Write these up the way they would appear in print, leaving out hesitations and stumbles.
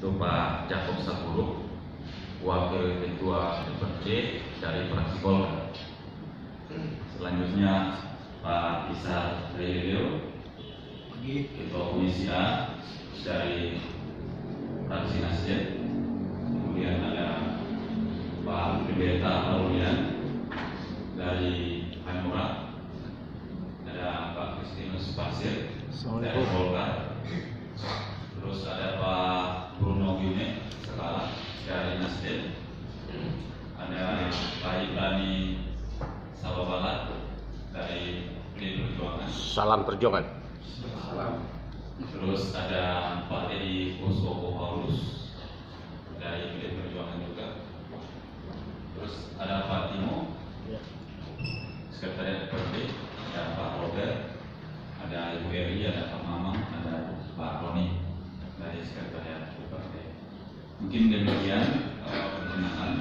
itu Pak Jakob Sapuruk, Wakil Ketua DPRD dari fraksi Golkar. Selanjutnya Pak Isa Lelio, Ketua Komisi A dari fraksi Nasdem. Kemudian ada Pak Pendeta Aulian dari Hanura, ada Pak Kristinus Basir dari Golkar, terus ada Pak Bruno Gune Sekala dari Nasdem, ada Pak Ibrani Sawabalat dari PDI Perjuangan. Salam Perjuangan. Terus ada Pak Edi Kosovo Paulus dari PDI Perjuangan juga. Terus ada Pak Timo, Sekretariat DPRD, ada Pak Robert, ada Ibu Eri, ada Pak Mamang, ada Pak Roni dari Sekretariat DPRD. Mungkin demikian perkenalkan.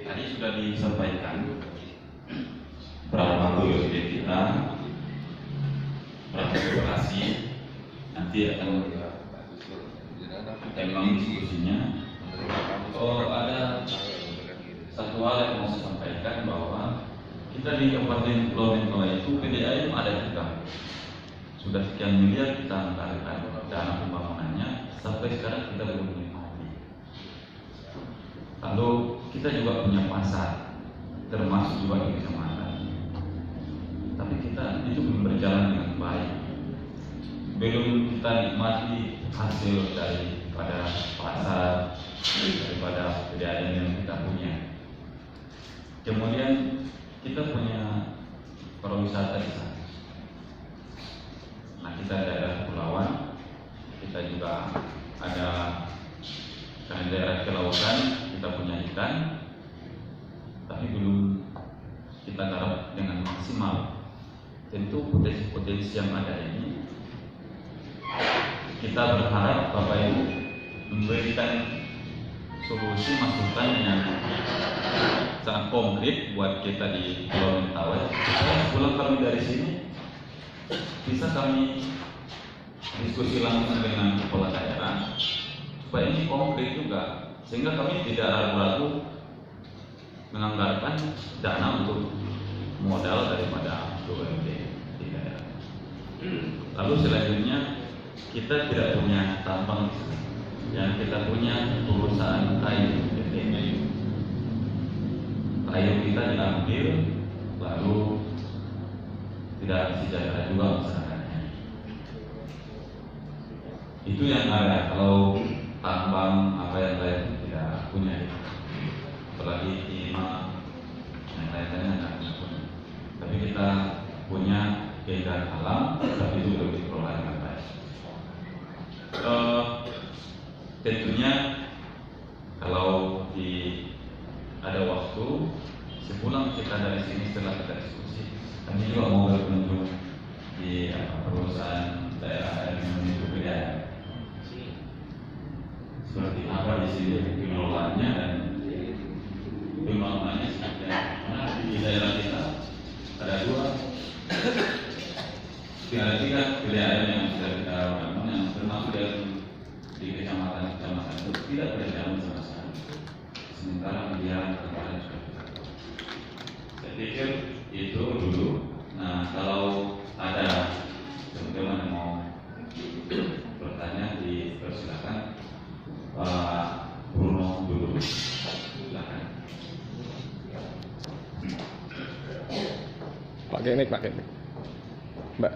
Tadi sudah disampaikan berapa periode kita, berapa durasi, nanti akan memang diskusinya. Ada satu hal yang mau saya sampaikan, bahwa kita di Kabupaten Pulau Mentawai itu PDAM ada juga. Sudah sekian miliar kita anggarkan dana pembangunannya, sampai sekarang kita belum menikmati. Lalu kita juga punya pasar, termasuk juga di kecamatan. Tapi kita itu belum berjalan dengan baik. Belum kita nikmati hasil daripada pasar, daripada PDAM yang kita punya. Kemudian kita punya pariwisata di sana. Nah, kita daerah kepulauan, kita juga ada daerah kelautan, kita punya ikan, tapi belum kita garap dengan maksimal. Tentu potensi-potensi yang ada ini, kita berharap Bapak Ibu memberikan solusi masukan yang sangat konkret buat kita di Pulau Mentawai. Pulang kami dari sini, bisa kami diskusi langsung dengan kepala daerah supaya ini konkret juga, sehingga kami tidak ragu-ragu menganggarkan dana untuk modal daripada BUMD di daerah. Lalu selanjutnya, kita tidak punya tambang, yang kita punya perusahaan kayu. Kayu kita diambil, lalu tidak sejahtera juga masyarakatnya. Itu yang ada. Kalau tambang apa yang lain tidak punya, apalagi timah yang lain-lainnya tidak punya. Tapi kita punya keindahan alam, tapi itu lebih dikelola dengan baik. Tentunya kalau ada waktu sepulang kita dari sini, setelah kita diskusi, kami juga mau berkunjung di perusahaan daerah yang menuju PDAM. Seperti apa di sini pengelolaannya dan pembangunannya seperti apa. Karena di daerah kita ada tiga PDAM yang sudah kita bangun, yang termasuk di kecamatan-kecamatan itu tidak berjalan sama sekali. Sementara dia kemarin sudah kita buat. Saya pikir itu dulu. Nah, kalau ada teman-teman yang mau bertanya, dipersilakan. Pak Bruno dulu, silakan. Pak Kenik, Mbak.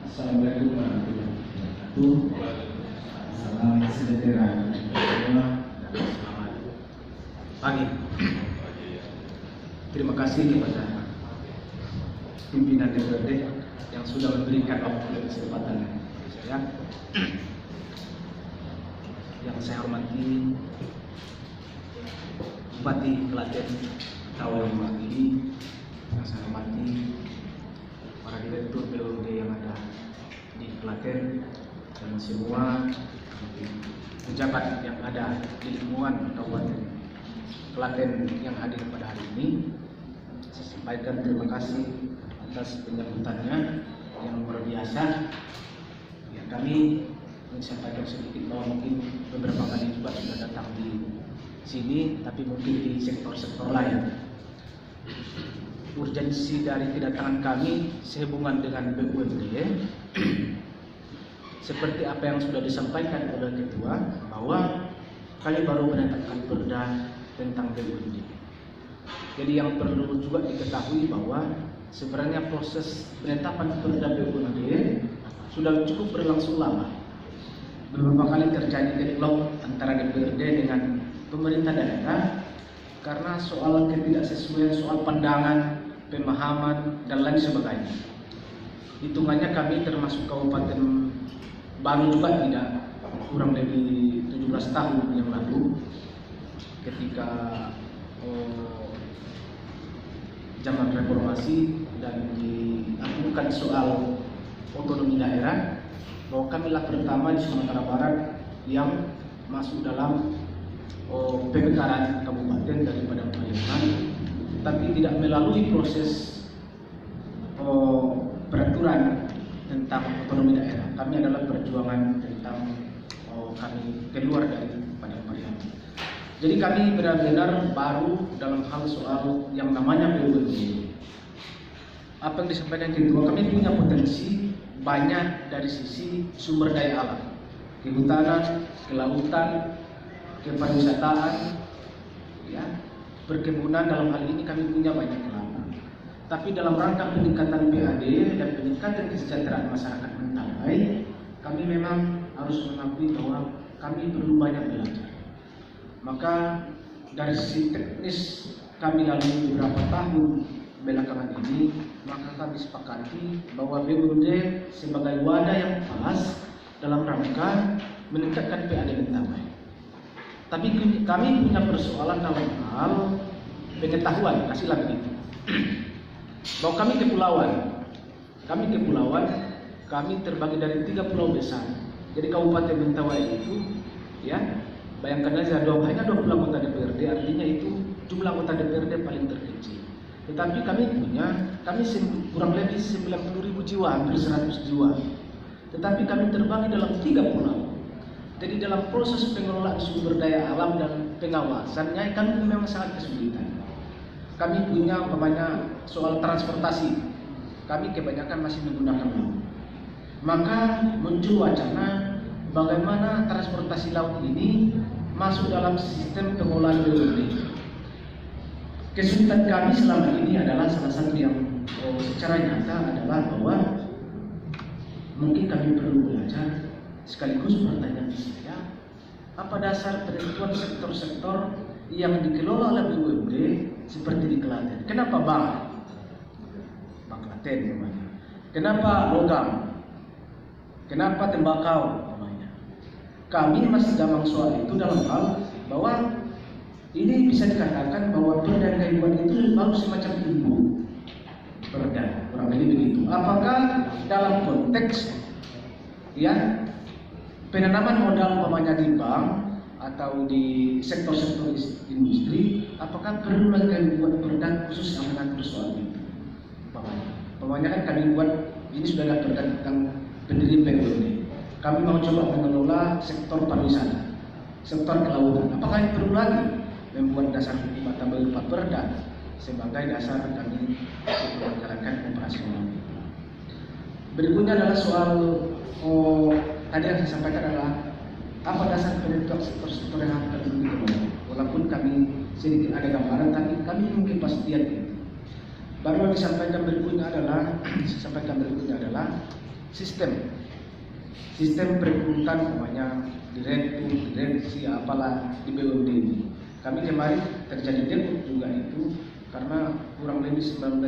Assalamualaikum warahmatullahi wabarakatuh. Salam sejahtera semua. Selamat pagi. Terima kasih kepada pimpinan DPRD yang sudah memberikan waktu dan kesempatan saya. Yang saya hormati Bupati Klaten Mentawai mewakili, yang saya hormati para direktur BUMD yang ada di Klaten dan semua pejabat yang ada di lingkungan Kabupaten Klaten yang hadir pada hari ini. saya sampaikan terima kasih atas penyambutannya yang luar biasa. Ya, kami sampaikan sedikit bahwa mungkin beberapa kali juga sudah datang di sini, tapi mungkin di sektor-sektor lain. Urgensi dari kedatangan kami sehubungan dengan BUMD seperti apa yang sudah disampaikan oleh Ketua, bahwa kami baru menetapkan perda tentang BUMD. Jadi yang perlu juga diketahui bahwa sebenarnya proses penetapan perda BUMD sudah cukup berlangsung lama. Beberapa kali terjadi deadlock antara DPRD dengan pemerintah daerah karena soal ketidaksesuaian, soal pandangan, pemahaman, dan lain sebagainya. Hitungannya kami termasuk kabupaten baru juga tidak kurang lebih 17 tahun yang lalu ketika zaman reformasi dan dilakukan soal otonomi daerah, bahwa kamilah pertama di Sumatera Barat yang masuk dalam pemekaran kabupaten daripada Palembang, tapi tidak melalui proses peraturan tentang otonomi daerah. Kami adalah perjuangan tentang kami keluar dari Padang Pariaman. Jadi kami benar-benar baru dalam hal soal yang namanya BUMD. Apa yang disampaikan Ketua, kami punya potensi banyak dari sisi sumber daya alam, kehutanan, kelautan, kepariwisataan, ya, perkebunan. Dalam hal ini kami punya banyak kelapa. Tapi dalam rangka peningkatan PAD dan peningkatan kesejahteraan masyarakat Mentawai, kami memang harus mengakui bahwa kami perlu banyak belajar. Maka dari sisi teknis kami lalui beberapa tahun belakangan ini, maka kami sepakati bahwa BUMD sebagai wadah yang pas dalam rangka meningkatkan PAD Mentawai. Tapi kami punya persoalan dalam hal pengetahuan, kasihlah begitu. Bahwa kami kepulauan, kami terbagi dari 3 pulau besar. Jadi Kabupaten Mentawai itu, ya, bayangkan aja hanya 20 anggota DPRD, artinya itu jumlah anggota DPRD paling terkecil. Tetapi kami kurang lebih 90.000 jiwa, hampir 100 jiwa. Tetapi kami terbagi dalam 3 pulau. Jadi dalam proses pengelolaan sumber daya alam dan pengawasannya kami memang sangat kesulitan. Kami punya umpamanya soal transportasi, kami kebanyakan masih menggunakan laut. Maka muncul wacana bagaimana transportasi laut ini masuk dalam sistem pengelolaan BUMD. Kesulitan kami selama ini adalah salah satu yang secara nyata adalah bahwa mungkin kami perlu belajar, sekaligus pertanyaan saya, apa dasar penentuan sektor-sektor yang dikelola oleh BUMD seperti di Klaten? Kenapa Bang Klaten namanya? Kenapa logam? Kenapa tembakau namanya? Kami masih gamang soal itu dalam hal bahwa ini bisa dikatakan bahwa perda yang kami buat itu baru semacam ibu perda, kurang lebih begitu. Apakah dalam konteks, ya, penanaman modal umpamanya di bank atau di sektor-sektor industri, apakah perlu lagi kami buat perda khusus yang mengatur soal itu? Umpamanya kan kami buat, ini sudah ada perda tentang pendirian BUMD. Kami mau coba mengelola sektor pariwisata, sektor kelautan. Apakah perlu lagi membuat dasar hukum atau berupa perda sebagai dasar kami untuk menjalankan operasional? Berikutnya adalah soal tadi yang saya sampaikan adalah apa dasar penentuan sektor-sektor yang akan dikelola. Walaupun kami sedikit ada gambaran, tapi kami mungkin pastian itu. Baru yang disampaikan berikutnya adalah sistem perekrutan, namanya direktur, direksi, apalah di BUMD ini. Kami kemarin terjadi debut juga itu karena kurang lebih 19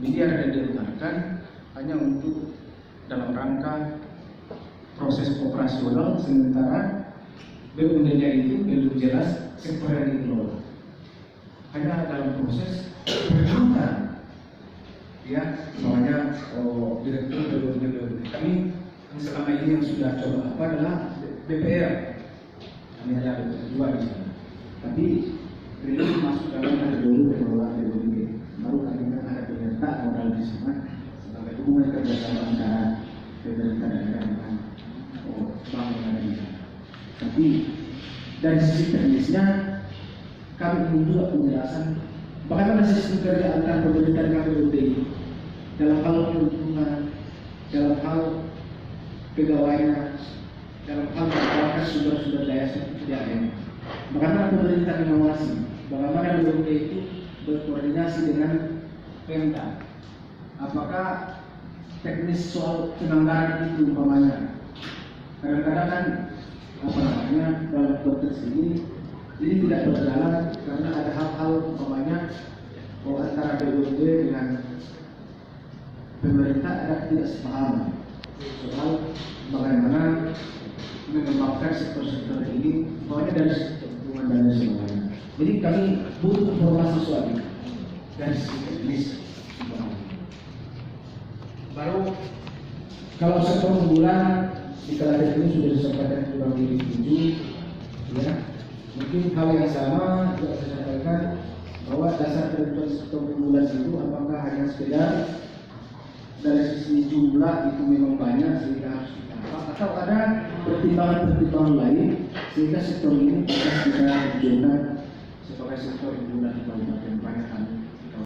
miliar yang dianggarkan hanya untuk dalam rangka proses operasional, sementara BUMD-nya itu belum jelas sektor yang dikelola. Hanya dalam proses perekrutan, ya, namanya direktur BUMD. Kami selama ini yang sudah coba apa adalah BPR. Kami ada berdua di sana. Tapi belum masuk dalam kategori pengelolaan BUMD. Baru kami hal di sana sebagai hubungan kerjasama antara pemerintah daerah dengan bank yang ada di sana. Tapi dari sisi teknisnya kami ingin juga penjelasan bagaimana sistem kerja antara pemerintah dengan BUMD dalam hal perhubungan, dalam hal pegawainya, dalam hal menggunakan sumber-sumber daya seperti yang bagaimana pemerintah mengawasi, bagaimana BUMD itu berkoordinasi dengan Pemda. Apakah teknis soal penganggaran itu umpamanya? Kadang-kadang kan dalam konteks ini tidak berjalan karena ada hal-hal umpamanya antara BUMD dengan pemerintah ada ketidaksepahaman soal bagaimana mengembangkan sektor-sektor ini, pokoknya dari hubungan dan semuanya. Jadi kami butuh informasi soal itu dari sisi teknis. Baru kalau sektor unggulan di kala ini sudah disampaikan kurang lebih 7, ya. Mungkin hal yang sama juga saya sampaikan bahwa dasar penentuan sektor unggulan itu apakah hanya sekedar dari sisi jumlah itu memang banyak sehingga harus ditambah, atau ada pertimbangan-pertimbangan lain sehingga sektor ini bisa kita tunjukkan sebagai sektor unggulan di Kabupaten Banjarmasin.